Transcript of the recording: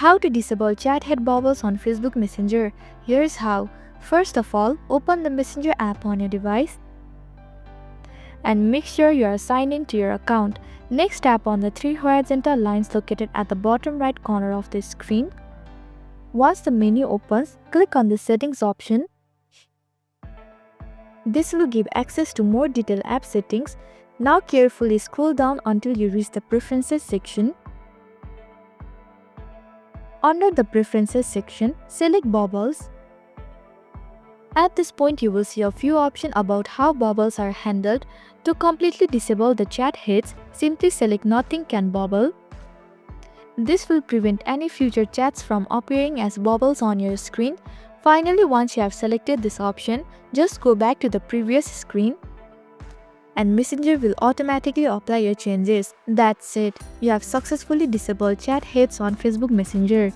How to disable chat head bubbles on Facebook Messenger. Here's how. First of all, open the Messenger app on your device and make sure you are signed in to your account. Next, tap on the three horizontal lines located at the bottom right corner of the screen. Once the menu opens, click on the Settings option. This will give access to more detailed app settings. Now carefully scroll down until you reach the Preferences section. Under the Preferences section, select Bubbles. At this point, you will see a few options about how bubbles are handled. To completely disable the chat heads, simply select Nothing Can Bubble. This will prevent any future chats from appearing as bubbles on your screen. Finally, once you have selected this option, just go back to the previous screen and Messenger will automatically apply your changes. That's it. You have successfully disabled chat heads on Facebook Messenger.